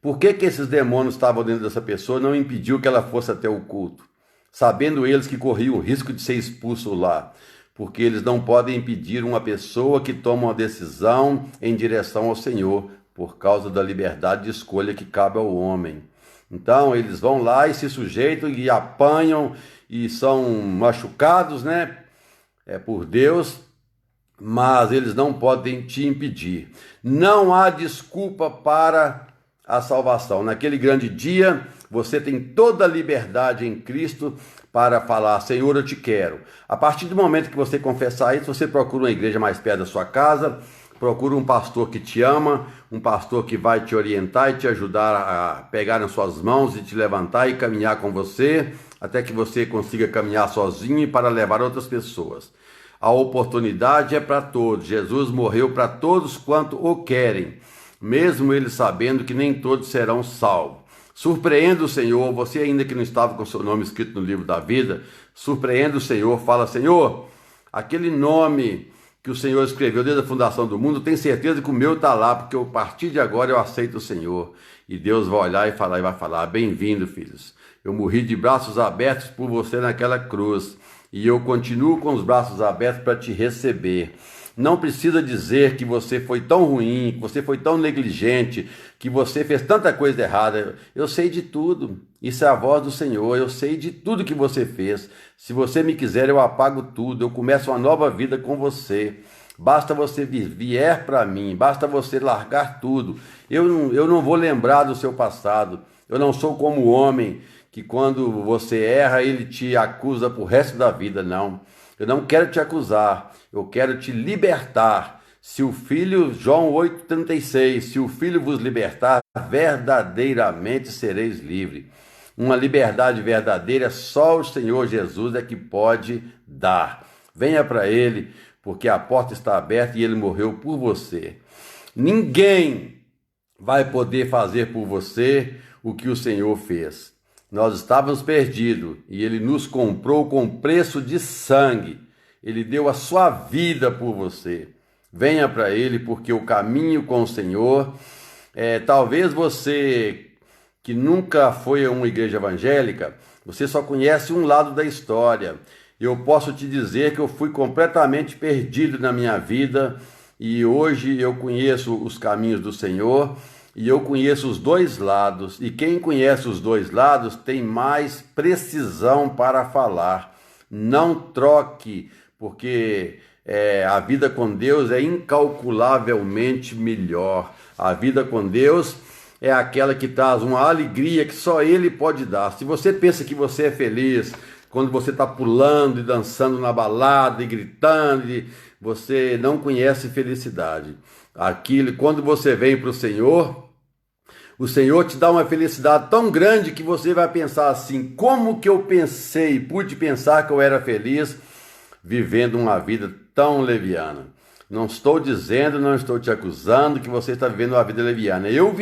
Por que esses demônios estavam dentro dessa pessoa e não impediu que ela fosse até o culto? Sabendo eles que corriam o risco de ser expulso lá. Porque eles não podem impedir uma pessoa que toma uma decisão em direção ao Senhor, por causa da liberdade de escolha que cabe ao homem. Então eles vão lá e se sujeitam e apanham e são machucados, né? Por Deus, mas eles não podem te impedir. Não há desculpa para a salvação. Naquele grande dia, você tem toda a liberdade em Cristo para falar: Senhor, eu te quero. A partir do momento que você confessar isso, você procura uma igreja mais perto da sua casa, procura um pastor que te ama, um pastor que vai te orientar e te ajudar a pegar nas suas mãos e te levantar e caminhar com você, até que você consiga caminhar sozinho e para levar outras pessoas. A oportunidade é para todos. Jesus morreu para todos quanto o querem, mesmo eles sabendo que nem todos serão salvos. Surpreenda o Senhor, você ainda que não estava com seu nome escrito no livro da vida, surpreenda o Senhor, fala: Senhor, aquele nome que o Senhor escreveu desde a fundação do mundo, tenho certeza que o meu está lá, porque a partir de agora eu aceito o Senhor. E Deus vai olhar e vai falar: bem-vindo, filhos. Eu morri de braços abertos por você naquela cruz, e eu continuo com os braços abertos para te receber. Não precisa dizer que você foi tão ruim, que você foi tão negligente, que você fez tanta coisa errada. Eu sei de tudo. Isso é a voz do Senhor. Eu sei de tudo que você fez. Se você me quiser, eu apago tudo. Eu começo uma nova vida com você. Basta você vier para mim. Basta você largar tudo. Eu não vou lembrar do seu passado. Eu não sou como o homem que quando você erra, ele te acusa pro resto da vida. Não. Eu não quero te acusar, eu quero te libertar. Se o Filho, João 8,36, se o Filho vos libertar, verdadeiramente sereis livres. Uma liberdade verdadeira só o Senhor Jesus é que pode dar. Venha para Ele, porque a porta está aberta e Ele morreu por você. Ninguém vai poder fazer por você o que o Senhor fez. Nós estávamos perdidos e Ele nos comprou com preço de sangue. Ele deu a sua vida por você. Venha para Ele, porque o caminho com o Senhor, talvez você que nunca foi a uma igreja evangélica, você só conhece um lado da história. Eu posso te dizer que eu fui completamente perdido na minha vida e hoje eu conheço os caminhos do Senhor. E eu conheço os dois lados, e quem conhece os dois lados tem mais precisão para falar. Não troque, porque a vida com Deus é incalculavelmente melhor. A vida com Deus é aquela que traz uma alegria que só Ele pode dar. Se você pensa que você é feliz quando você está pulando e dançando na balada e gritando, você não conhece felicidade. Quando você vem para o Senhor te dá uma felicidade tão grande que você vai pensar assim: como que eu pude pensar que eu era feliz vivendo uma vida tão leviana? Não estou dizendo, não estou te acusando que você está vivendo uma vida leviana. Eu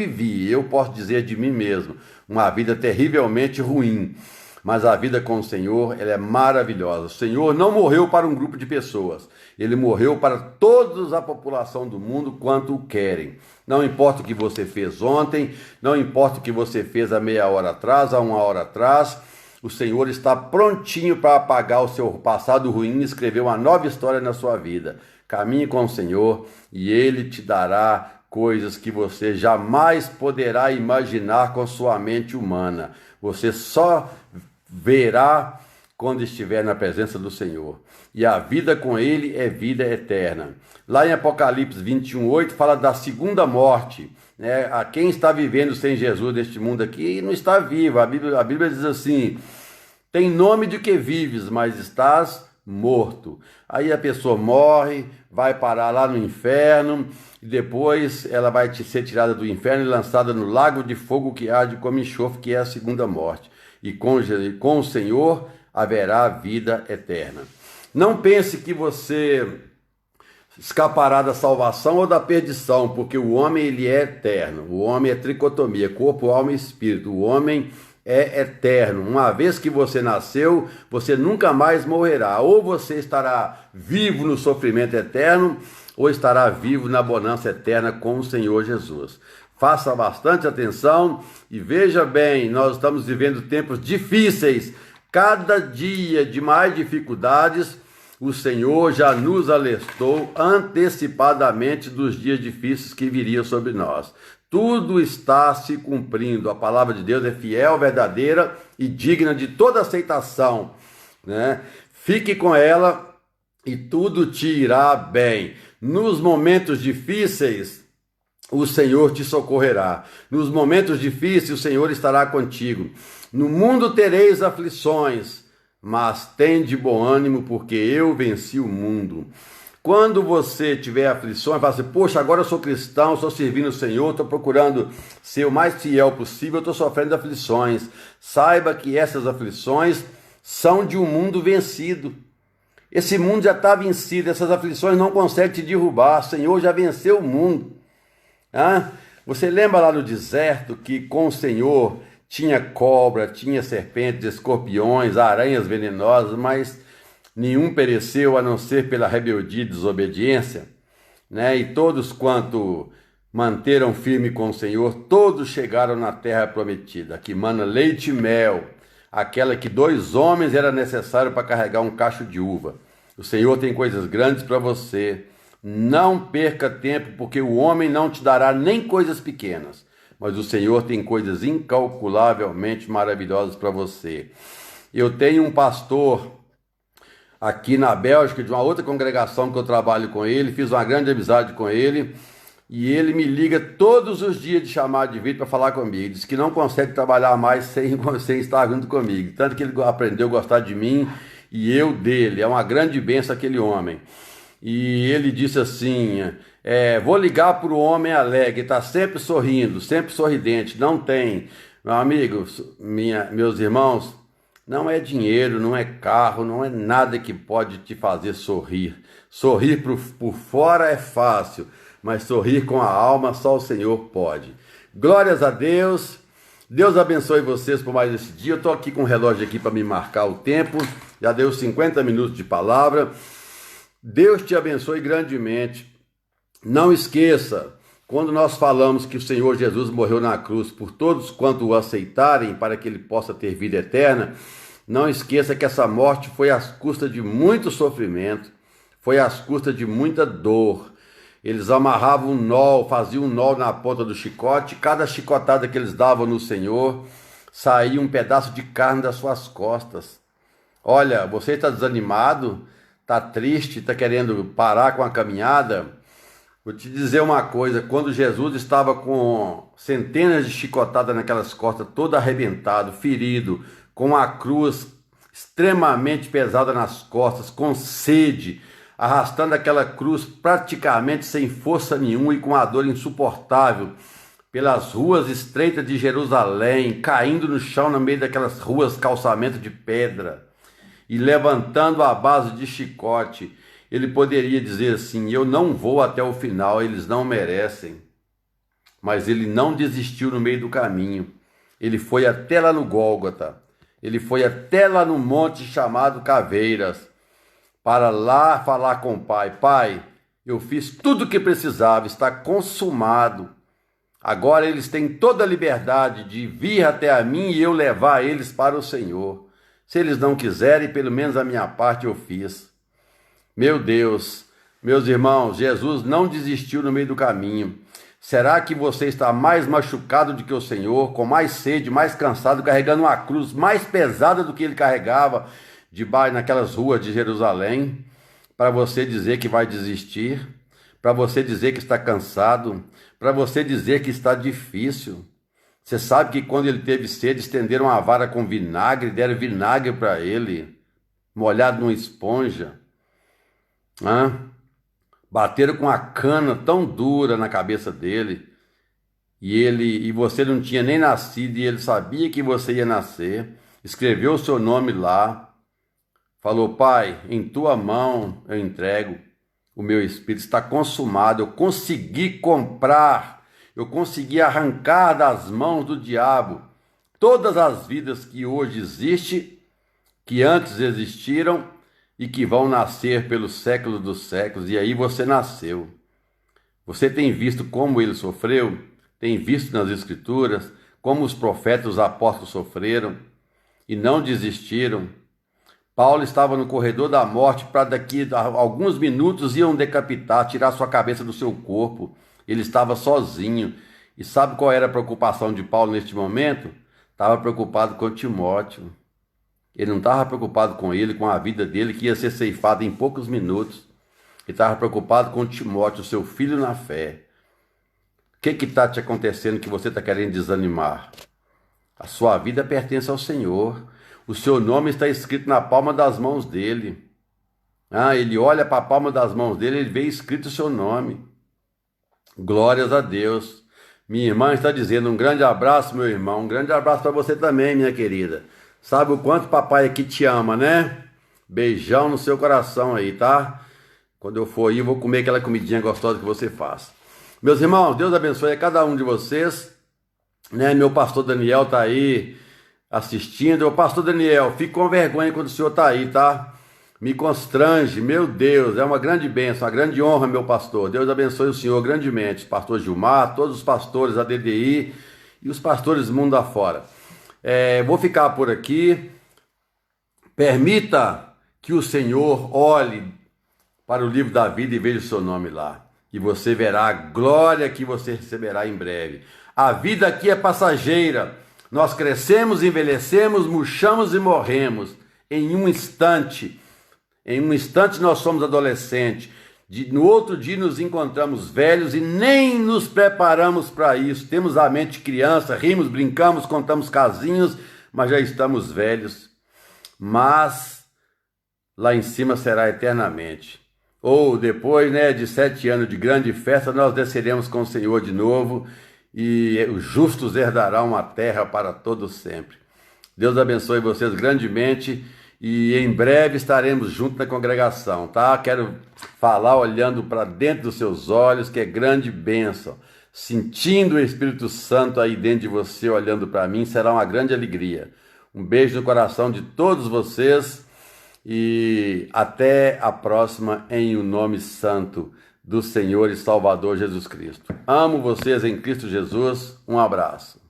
posso dizer de mim mesmo, uma vida terrivelmente ruim. Mas a vida com o Senhor, ela é maravilhosa. O Senhor não morreu para um grupo de pessoas. Ele morreu para toda a população do mundo quanto o querem. Não importa o que você fez ontem, não importa o que você fez há meia hora atrás, há uma hora atrás. O Senhor está prontinho para apagar o seu passado ruim e escrever uma nova história na sua vida. Caminhe com o Senhor e Ele te dará coisas que você jamais poderá imaginar com sua mente humana. Você só verá quando estiver na presença do Senhor. E a vida com Ele é vida eterna. Lá em Apocalipse 21:8 fala da segunda morte. A quem está vivendo sem Jesus neste mundo aqui não está vivo. A Bíblia diz assim: tem nome de que vives, mas estás morto. Aí a pessoa morre, vai parar lá no inferno, e depois ela vai ser tirada do inferno e lançada no lago de fogo que arde como enxofre, que é a segunda morte. E com o Senhor haverá vida eterna. Não pense que você escapará da salvação ou da perdição, porque o homem ele é eterno. O homem é tricotomia, corpo, alma e espírito. O homem é eterno. Uma vez que você nasceu, você nunca mais morrerá. Ou você estará vivo no sofrimento eterno, ou estará vivo na bonança eterna com o Senhor Jesus. Faça bastante atenção e veja bem, nós estamos vivendo tempos difíceis. Cada dia de mais dificuldades, o Senhor já nos alertou antecipadamente dos dias difíceis que viriam sobre nós. Tudo está se cumprindo. A palavra de Deus é fiel, verdadeira e digna de toda aceitação, né? Fique com ela e tudo te irá bem. Nos momentos difíceis, o Senhor te socorrerá. Nos momentos difíceis, o Senhor estará contigo. No mundo tereis aflições, mas tende bom ânimo, porque eu venci o mundo. Quando você tiver aflições, fala assim, poxa, agora eu sou cristão, estou servindo o Senhor, estou procurando ser o mais fiel possível, estou sofrendo aflições. Saiba que essas aflições são de um mundo vencido. Esse mundo já está vencido, essas aflições não conseguem te derrubar, o Senhor já venceu o mundo. Você lembra lá no deserto que com o Senhor tinha cobra, tinha serpentes, escorpiões, aranhas venenosas, mas nenhum pereceu a não ser pela rebeldia e desobediência, né? E todos quanto manteram firme com o Senhor, todos chegaram na terra prometida, que mana leite e mel, aquela que 2 homens era necessário para carregar um cacho de uva. O Senhor tem coisas grandes para você. Não perca tempo, porque o homem não te dará nem coisas pequenas, mas o Senhor tem coisas incalculavelmente maravilhosas para você. Eu tenho um pastor aqui na Bélgica, de uma outra congregação que eu trabalho com ele, fiz uma grande amizade com ele, e ele me liga todos os dias de chamada de vídeo para falar comigo. Diz que não consegue trabalhar mais sem estar junto comigo, tanto que ele aprendeu a gostar de mim e eu dele. É uma grande bênção aquele homem. E ele disse assim, vou ligar para o homem alegre, está sempre sorrindo, sempre sorridente, não tem. Meu amigo, meus irmãos, não é dinheiro, não é carro, não é nada que pode te fazer sorrir. Sorrir por fora é fácil, mas sorrir com a alma só o Senhor pode. Glórias a Deus, Deus abençoe vocês por mais esse dia. Eu estou aqui com um relógio aqui para me marcar o tempo, já deu 50 minutos de palavra. Deus te abençoe grandemente. Não esqueça, quando nós falamos que o Senhor Jesus morreu na cruz por todos quanto o aceitarem, para que ele possa ter vida eterna, não esqueça que essa morte foi às custas de muito sofrimento, foi às custas de muita dor. Eles amarravam um nó, faziam um nó na ponta do chicote, cada chicotada que eles davam no Senhor, saía um pedaço de carne das suas costas. Olha, você está desanimado? Está triste, está querendo parar com a caminhada? Vou te dizer uma coisa, quando Jesus estava com centenas de chicotadas naquelas costas, todo arrebentado, ferido, com a cruz extremamente pesada nas costas, com sede, arrastando aquela cruz praticamente sem força nenhuma e com a dor insuportável, pelas ruas estreitas de Jerusalém, caindo no chão no meio daquelas ruas, calçamento de pedra, e levantando a base de chicote, ele poderia dizer assim, eu não vou até o final, eles não merecem. Mas ele não desistiu no meio do caminho. Ele foi até lá no Gólgota. Ele foi até lá no monte chamado Caveiras, para lá falar com o Pai. Pai, eu fiz tudo o que precisava, está consumado. Agora eles têm toda a liberdade de vir até a mim e eu levar eles para o Senhor. Se eles não quiserem, pelo menos a minha parte eu fiz. Meu Deus, meus irmãos, Jesus não desistiu no meio do caminho. Será que você está mais machucado do que o Senhor, com mais sede, mais cansado, carregando uma cruz mais pesada do que ele carregava debaixo naquelas ruas de Jerusalém, para você dizer que vai desistir, para você dizer que está cansado, para você dizer que está difícil? Você sabe que quando ele teve sede, estenderam uma vara com vinagre, deram vinagre para ele. molhado numa esponja. Bateram com a cana tão dura na cabeça dele, e você não tinha nem nascido, e ele sabia que você ia nascer, escreveu o seu nome lá, falou: Pai, em tua mão eu entrego o meu espírito, está consumado. Eu consegui comprar, eu consegui arrancar das mãos do diabo todas as vidas que hoje existem, que antes existiram e que vão nascer pelos séculos dos séculos. E aí você nasceu. Você tem visto como ele sofreu? Tem visto nas Escrituras como os profetas, os apóstolos sofreram e não desistiram. Paulo estava no corredor da morte, para daqui a alguns minutos iam decapitar, tirar sua cabeça do seu corpo. Ele estava sozinho. E sabe qual era a preocupação de Paulo neste momento? Estava preocupado com Timóteo. Ele não estava preocupado com ele, com a vida dele, que ia ser ceifada em poucos minutos. Ele estava preocupado com Timóteo, seu filho na fé. O que está te acontecendo que você está querendo desanimar? A sua vida pertence ao Senhor. O seu nome está escrito na palma das mãos dele. Ele olha para a palma das mãos dele, ele vê escrito o seu nome. Glórias a Deus. Minha irmã está dizendo: um grande abraço, meu irmão. Um grande abraço para você também, minha querida. Sabe o quanto papai aqui te ama, né? Beijão no seu coração aí, tá? Quando eu for aí, eu vou comer aquela comidinha gostosa que você faz. Meus irmãos, Deus abençoe a cada um de vocês. Meu pastor Daniel tá aí assistindo. Ô pastor Daniel, fico com vergonha quando o senhor tá aí, tá? Me constrange, meu Deus, é uma grande bênção, uma grande honra, meu pastor. Deus abençoe o senhor grandemente. Pastor Gilmar, todos os pastores da DDI e os pastores do mundo afora. Vou ficar por aqui. Permita que o Senhor olhe para o livro da vida e veja o seu nome lá. E você verá a glória que você receberá em breve. A vida aqui é passageira. Nós crescemos, envelhecemos, murchamos e morremos em um instante. Em um instante nós somos adolescentes. No outro dia nos encontramos velhos e nem nos preparamos para isso. Temos a mente criança, rimos, brincamos, contamos casinhos, mas já estamos velhos. Mas lá em cima será eternamente. Ou depois, de 7 anos de grande festa, nós desceremos com o Senhor de novo e os justos herdarão a terra para todo sempre. Deus abençoe vocês grandemente. E em breve estaremos juntos na congregação, tá? Quero falar olhando para dentro dos seus olhos, que é grande bênção. Sentindo o Espírito Santo aí dentro de você, olhando para mim, será uma grande alegria. Um beijo no coração de todos vocês e até a próxima em o nome santo do Senhor e Salvador Jesus Cristo. Amo vocês em Cristo Jesus. Um abraço.